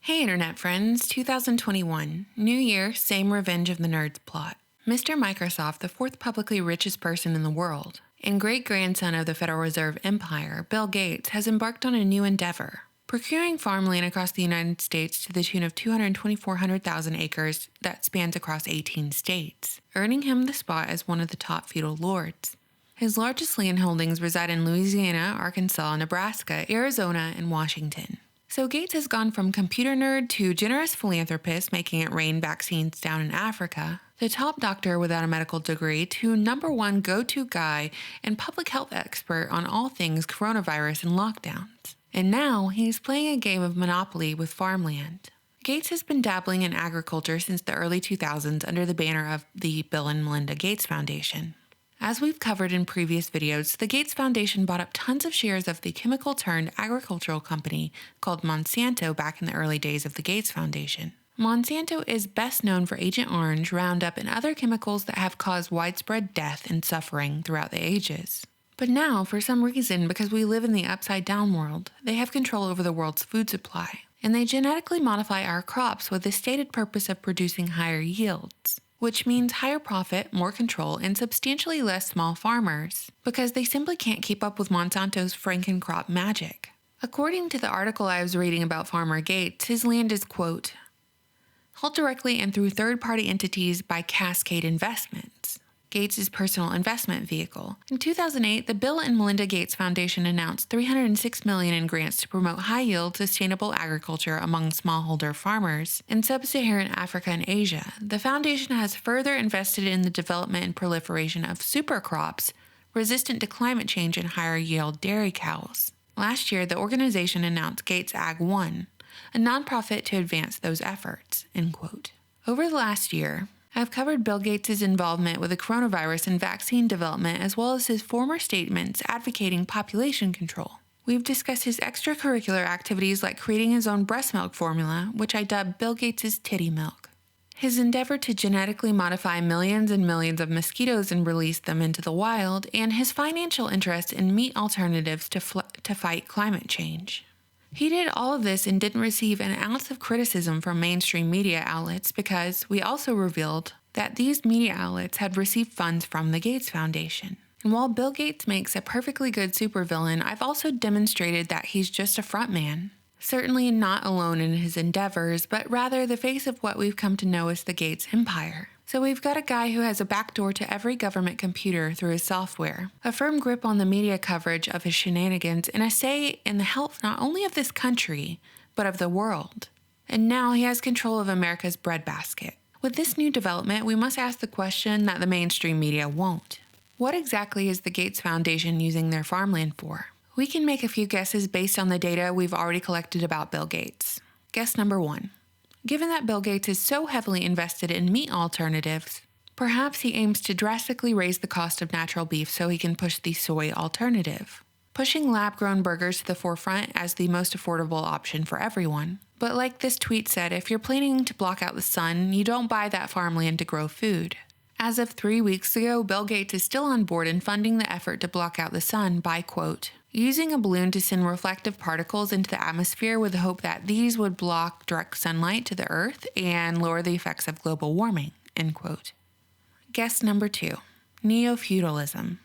Hey internet friends, 2021. New year, same revenge of the nerds plot. Mr. Microsoft, the fourth publicly richest person in the world, and great-grandson of the Federal Reserve Empire, Bill Gates, has embarked on a new endeavor, procuring farmland across the United States to the tune of 224,000 acres that spans across 18 states, earning him the spot as one of the top feudal lords. His largest land holdings reside in Louisiana, Arkansas, Nebraska, Arizona, and Washington. So Gates has gone from computer nerd to generous philanthropist making it rain vaccines down in Africa, to top doctor without a medical degree, to number one go-to guy and public health expert on all things coronavirus and lockdowns. And now he's playing a game of Monopoly with farmland. Gates has been dabbling in agriculture since the early 2000s under the banner of the Bill and Melinda Gates Foundation. As we've covered in previous videos, the Gates Foundation bought up tons of shares of the chemical-turned-agricultural company called Monsanto back in the early days of the Gates Foundation. Monsanto is best known for Agent Orange, Roundup, and other chemicals that have caused widespread death and suffering throughout the ages. But now, for some reason, because we live in the upside-down world, they have control over the world's food supply, and they genetically modify our crops with the stated purpose of producing higher yields, which means higher profit, more control, and substantially less small farmers, because they simply can't keep up with Monsanto's Frankencrop magic. According to the article I was reading about Farmer Gates, his land is, quote, held directly and through third-party entities by Cascade Investments, Gates' personal investment vehicle. In 2008, the Bill and Melinda Gates Foundation announced $306 million in grants to promote high-yield, sustainable agriculture among smallholder farmers in sub-Saharan Africa and Asia. The foundation has further invested in the development and proliferation of supercrops resistant to climate change and higher-yield dairy cows. Last year, the organization announced Gates Ag One, a nonprofit to advance those efforts, end quote. Over the last year, I've covered Bill Gates' involvement with the coronavirus and vaccine development, as well as his former statements advocating population control. We've discussed his extracurricular activities like creating his own breast milk formula, which I dubbed Bill Gates' titty milk, his endeavor to genetically modify millions and millions of mosquitoes and release them into the wild, and his financial interest in meat alternatives to fight climate change. He did all of this and didn't receive an ounce of criticism from mainstream media outlets because we also revealed that these media outlets had received funds from the Gates Foundation. And while Bill Gates makes a perfectly good supervillain, I've also demonstrated that he's just a frontman. Certainly not alone in his endeavors, but rather the face of what we've come to know as the Gates Empire. So we've got a guy who has a backdoor to every government computer through his software, a firm grip on the media coverage of his shenanigans, and a say in the health not only of this country, but of the world. And now he has control of America's breadbasket. With this new development, we must ask the question that the mainstream media won't. What exactly is the Gates Foundation using their farmland for? We can make a few guesses based on the data we've already collected about Bill Gates. Guess number 1. Given that Bill Gates is so heavily invested in meat alternatives, perhaps he aims to drastically raise the cost of natural beef so he can push the soy alternative, pushing lab-grown burgers to the forefront as the most affordable option for everyone. But like this tweet said, if you're planning to block out the sun, you don't buy that farmland to grow food. As of 3 weeks ago, Bill Gates is still on board and funding the effort to block out the sun by, quote, using a balloon to send reflective particles into the atmosphere with the hope that these would block direct sunlight to the Earth and lower the effects of global warming, end quote. Guess number 2, neo-feudalism.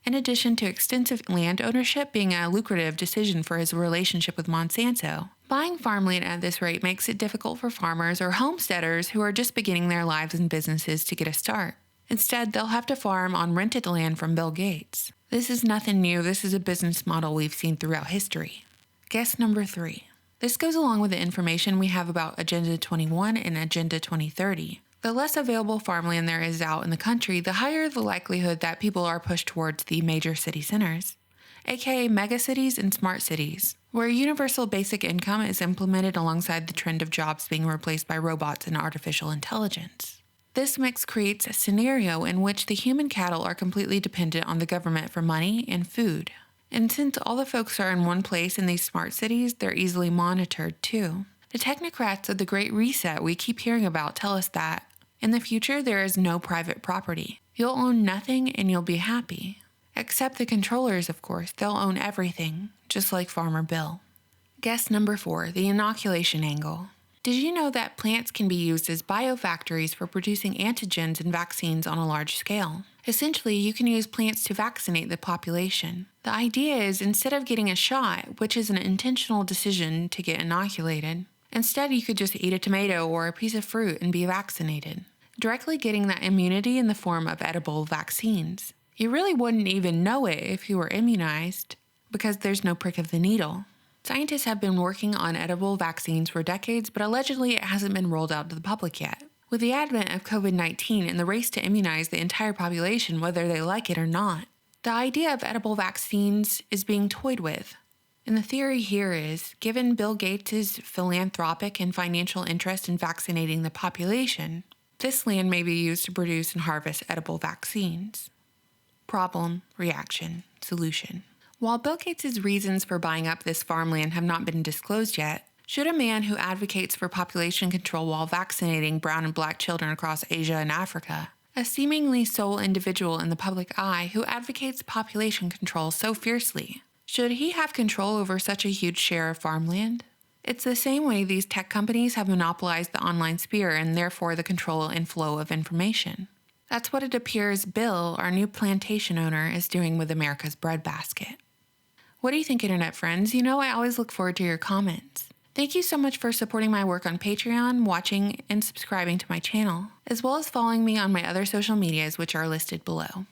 In addition to extensive land ownership being a lucrative decision for his relationship with Monsanto, buying farmland at this rate makes it difficult for farmers or homesteaders who are just beginning their lives and businesses to get a start. Instead, they'll have to farm on rented land from Bill Gates. This is nothing new. This is a business model we've seen throughout history. Guess number 3. This goes along with the information we have about Agenda 21 and Agenda 2030. The less available farmland there is out in the country, the higher the likelihood that people are pushed towards the major city centers, aka megacities and smart cities, where universal basic income is implemented alongside the trend of jobs being replaced by robots and artificial intelligence. This mix creates a scenario in which the human cattle are completely dependent on the government for money and food. And since all the folks are in one place in these smart cities, they're easily monitored too. The technocrats of the Great Reset we keep hearing about tell us that in the future there is no private property. You'll own nothing and you'll be happy. Except the controllers, of course. They'll own everything, just like Farmer Bill. Guess number 4, the inoculation angle. Did you know that plants can be used as biofactories for producing antigens and vaccines on a large scale? Essentially, you can use plants to vaccinate the population. The idea is instead of getting a shot, which is an intentional decision to get inoculated, instead you could just eat a tomato or a piece of fruit and be vaccinated, directly getting that immunity in the form of edible vaccines. You really wouldn't even know it if you were immunized, because there's no prick of the needle. Scientists have been working on edible vaccines for decades, but allegedly it hasn't been rolled out to the public yet. With the advent of COVID-19 and the race to immunize the entire population whether they like it or not, the idea of edible vaccines is being toyed with. And the theory here is, given Bill Gates' philanthropic and financial interest in vaccinating the population, this land may be used to produce and harvest edible vaccines. Problem, reaction, solution. While Bill Gates' reasons for buying up this farmland have not been disclosed yet, should a man who advocates for population control while vaccinating brown and black children across Asia and Africa, a seemingly sole individual in the public eye who advocates population control so fiercely, should he have control over such a huge share of farmland? It's the same way these tech companies have monopolized the online sphere and therefore the control and flow of information. That's what it appears Bill, our new plantation owner, is doing with America's breadbasket. What do you think, internet friends? You know I always look forward to your comments. Thank you so much for supporting my work on Patreon, watching, and subscribing to my channel, as well as following me on my other social medias which are listed below.